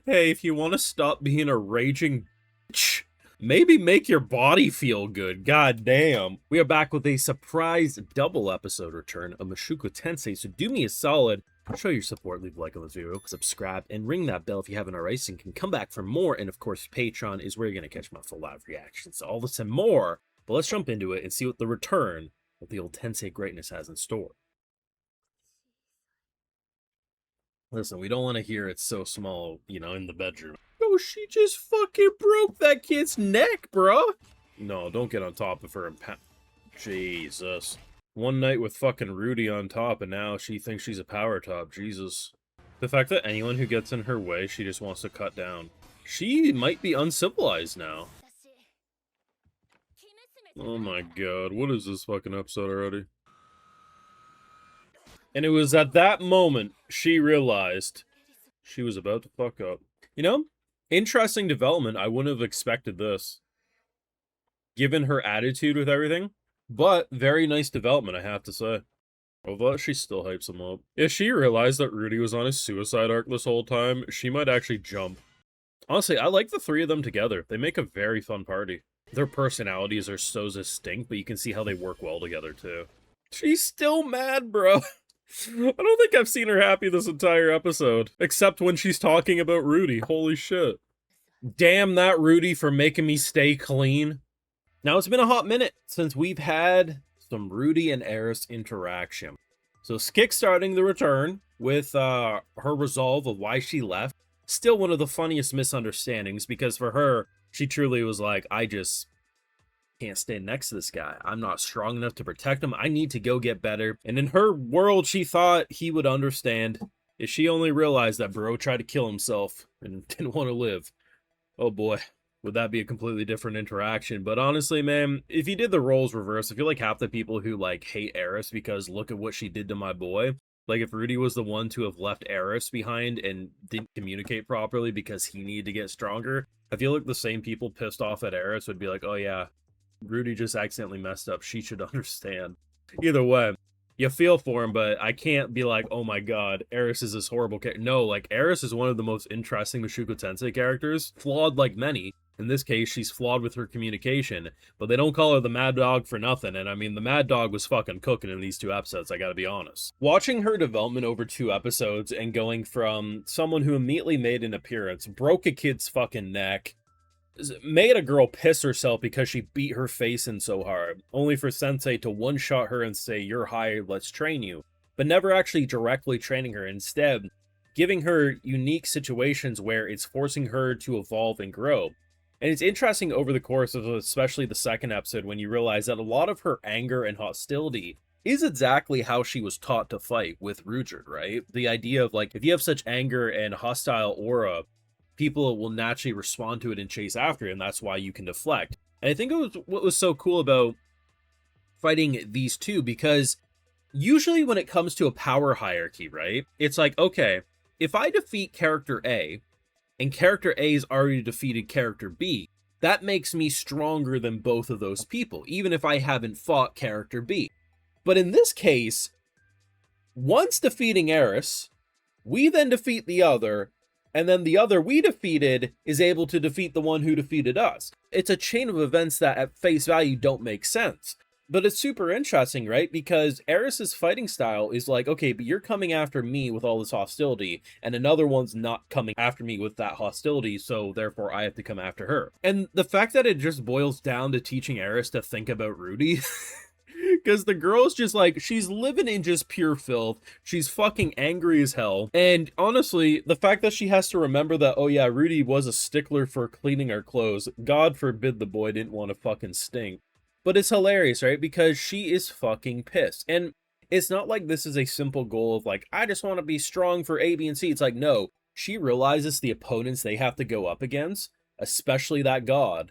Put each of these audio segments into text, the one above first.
Hey, if you want to stop being a raging bitch, maybe make your body feel good. God damn. We are back with a surprise double episode return of Mushoku Tensei, so do me a solid. Show your support, leave a like on this video, subscribe, and ring that bell if you haven't already, so you can come back for more. And of course, Patreon is where you're going to catch my full live reactions. So all this and more. But let's jump into it and see what the return of the old Tensei greatness has in store. Listen, we don't want to hear it's so small, you know, in the bedroom. Oh, she just fucking broke that kid's neck, bro. No, don't get on top of her and Jesus. One night with fucking Rudy on top, and now she thinks she's a power top. Jesus. The fact that anyone who gets in her way, she just wants to cut down. She might be uncivilized now. Oh my god, what is this fucking episode already? And it was at that moment she realized she was about to fuck up. You know, interesting development. I wouldn't have expected this, given her attitude with everything. But very nice development, I have to say. Although she still hypes him up. If she realized that Rudy was on his suicide arc this whole time, she might actually jump. Honestly, I like the three of them together. They make a very fun party. Their personalities are so distinct, but you can see how they work well together, too. She's still mad, bro. I don't think I've seen her happy this entire episode, except when she's talking about Rudy. Holy shit. Damn that Rudy for making me stay clean. Now, it's been a hot minute since we've had some Rudy and Eris interaction. So, kickstarting the return with her resolve of why she left. Still one of the funniest misunderstandings, because for her, she truly was like, I just can't stand next to this guy. I'm not strong enough to protect him. I need to go get better. And in her world, she thought he would understand. If she only realized that bro tried to kill himself and didn't want to live. Oh boy, would that be a completely different interaction. But honestly, man, if you did the roles reverse, I feel like half the people who like hate Eris because look at what she did to my boy. Like if Rudy was the one to have left Eris behind and didn't communicate properly because he needed to get stronger, I feel like the same people pissed off at Eris would be like, oh yeah, Rudy just accidentally messed up. She should understand. Either way, you feel for him, but I can't be like, oh my god, Eris is this horrible character. No, like, Eris is one of the most interesting Mushoku Tensei characters, flawed like many. In this case, she's flawed with her communication, but they don't call her the Mad Dog for nothing, and I mean, the Mad Dog was fucking cooking in these two episodes, I gotta be honest. Watching her development over two episodes and going from someone who immediately made an appearance, broke a kid's fucking neck, made a girl piss herself because she beat her face in so hard, only for Sensei to one-shot her and say, you're hired, let's train you, but never actually directly training her, instead giving her unique situations where it's forcing her to evolve and grow. And it's interesting over the course of especially the second episode when you realize that a lot of her anger and hostility is exactly how she was taught to fight with Ruijerd, right? The idea of like, if you have such anger and hostile aura, people will naturally respond to it and chase after it, and that's why you can deflect. And I think it was what was so cool about fighting these two, because usually when it comes to a power hierarchy, right, it's like, okay, if I defeat character A, and character A's already defeated character B, that makes me stronger than both of those people, even if I haven't fought character B. But in this case, once defeating Eris, we then defeat the other, and then the other we defeated is able to defeat the one who defeated us. It's a chain of events that at face value don't make sense. But it's super interesting, right? Because Eris's fighting style is like, okay, but you're coming after me with all this hostility, and another one's not coming after me with that hostility, so therefore I have to come after her. And the fact that it just boils down to teaching Eris to think about Rudy, because the girl's just like, she's living in just pure filth. She's fucking angry as hell. And honestly, the fact that she has to remember that, oh yeah, Rudy was a stickler for cleaning our clothes. God forbid the boy didn't want to fucking stink. But it's hilarious, right? Because she is fucking pissed. And it's not like this is a simple goal of like, I just want to be strong for A, B, and C. It's like, no, she realizes the opponents they have to go up against, especially that god,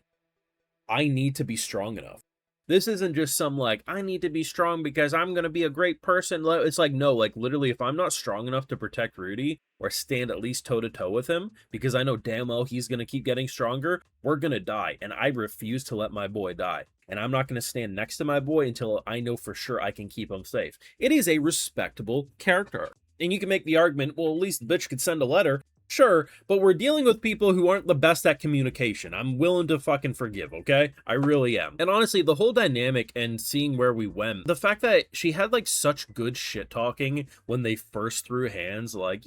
I need to be strong enough. This isn't just some like, I need to be strong because I'm going to be a great person. It's like, no, like literally if I'm not strong enough to protect Rudy or stand at least toe to toe with him, because I know damn well he's going to keep getting stronger, we're going to die. And I refuse to let my boy die. And I'm not going to stand next to my boy until I know for sure I can keep him safe. It is a respectable character. And you can make the argument, well, at least the bitch could send a letter. Sure, but we're dealing with people who aren't the best at communication. I'm willing to fucking forgive, okay? I really am. And honestly, the whole dynamic and seeing where we went, the fact that she had like such good shit talking when they first threw hands, like,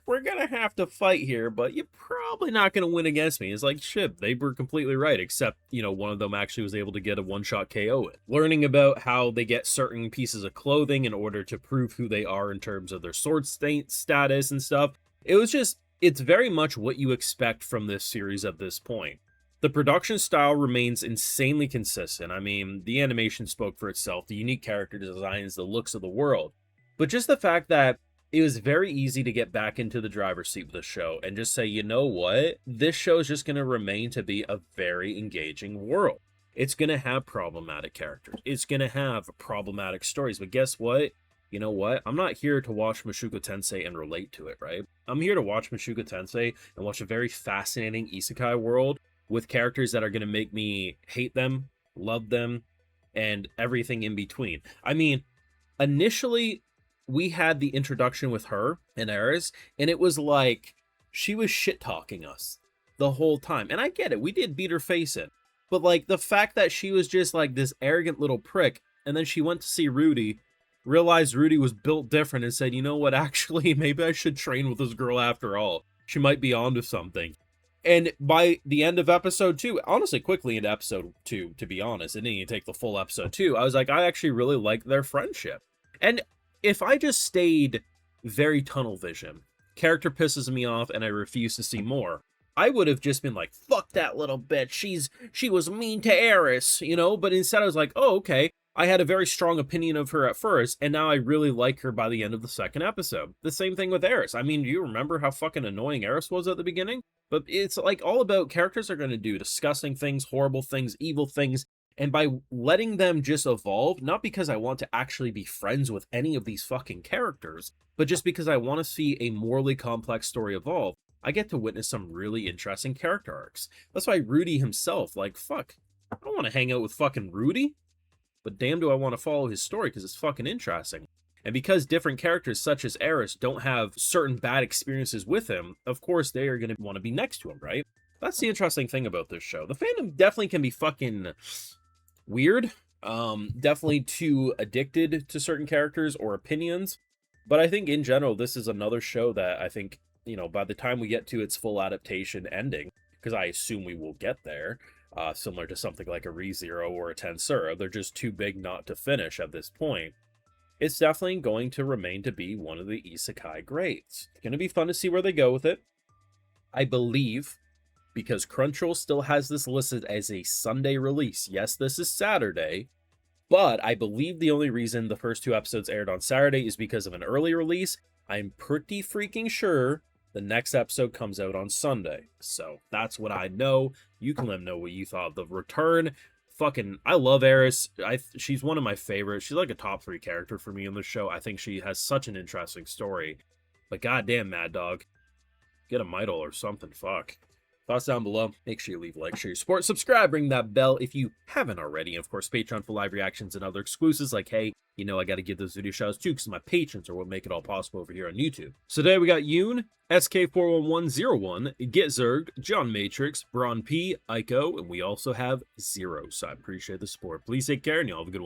we're gonna have to fight here, but you're probably not gonna win against me. It's like, shit, they were completely right, except, one of them actually was able to get a one-shot KO it. Learning about how they get certain pieces of clothing in order to prove who they are in terms of their sword status and stuff. It's very much what you expect from this series at this point. The production style remains insanely consistent. I mean, the animation spoke for itself, the unique character designs, the looks of the world. But just the fact that it was very easy to get back into the driver's seat with the show and just say, you know what? This show is just going to remain to be a very engaging world. It's going to have problematic characters. It's going to have problematic stories. But guess what? You know what? I'm not here to watch Mushoku Tensei and relate to it, right? I'm here to watch Mushoku Tensei and watch a very fascinating isekai world with characters that are going to make me hate them, love them, and everything in between. I mean, initially, we had the introduction with her and Eris, and it was like she was shit-talking us the whole time. And I get it. We did beat her face in. But, like, the fact that she was just, like, this arrogant little prick, and then she went to see Rudy, realized Rudy was built different and said, you know what, actually, maybe I should train with this girl after all. She might be onto something. And by the end of episode 2, honestly, quickly into episode 2, to be honest, it didn't even take the full episode 2, I was like, I actually really like their friendship. And if I just stayed very tunnel vision, character pisses me off and I refuse to see more, I would have just been like, fuck that little bitch, she was mean to Eris, but instead I was like, oh, okay. I had a very strong opinion of her at first, and now I really like her by the end of the second episode. The same thing with Eris. I mean, do you remember how fucking annoying Eris was at the beginning? But it's like all about characters are going to do disgusting things, horrible things, evil things, and by letting them just evolve, not because I want to actually be friends with any of these fucking characters, but just because I want to see a morally complex story evolve, I get to witness some really interesting character arcs. That's why Rudy himself, like, fuck, I don't want to hang out with fucking Rudy. But damn do I want to follow his story because it's fucking interesting. And because different characters such as Eris don't have certain bad experiences with him, of course they are going to want to be next to him, right? That's the interesting thing about this show. The fandom definitely can be fucking weird. Definitely too addicted to certain characters or opinions. But I think in general, this is another show that I think, by the time we get to its full adaptation ending, because I assume we will get there, similar to something like a ReZero or a Tensura. They're just too big not to finish at this point. It's definitely going to remain to be one of the isekai greats. It's going to be fun to see where they go with it. I believe, because Crunchyroll still has this listed as a Sunday release. Yes, this is Saturday, but I believe the only reason the first 2 episodes aired on Saturday is because of an early release. I'm pretty freaking sure the next episode comes out on Sunday. So that's what I know. You can let me know what you thought of the return. Fucking, I love Eris. She's one of my favorites. She's like a top 3 character for me on the show. I think she has such an interesting story. But goddamn, Mad Dog. Get a Midol or something. Fuck. Thoughts down below. Make sure you leave a like, share your support, subscribe, ring that bell if you haven't already. And of course, Patreon for live reactions and other exclusives like, hey, I got to give those video shout outs too because my patrons are what make it all possible over here on YouTube. So today we got Yoon, SK41101, Get Zerged, John Matrix, Braun P, Aiko, and we also have Zero. So I appreciate the support. Please take care and y'all have a good one.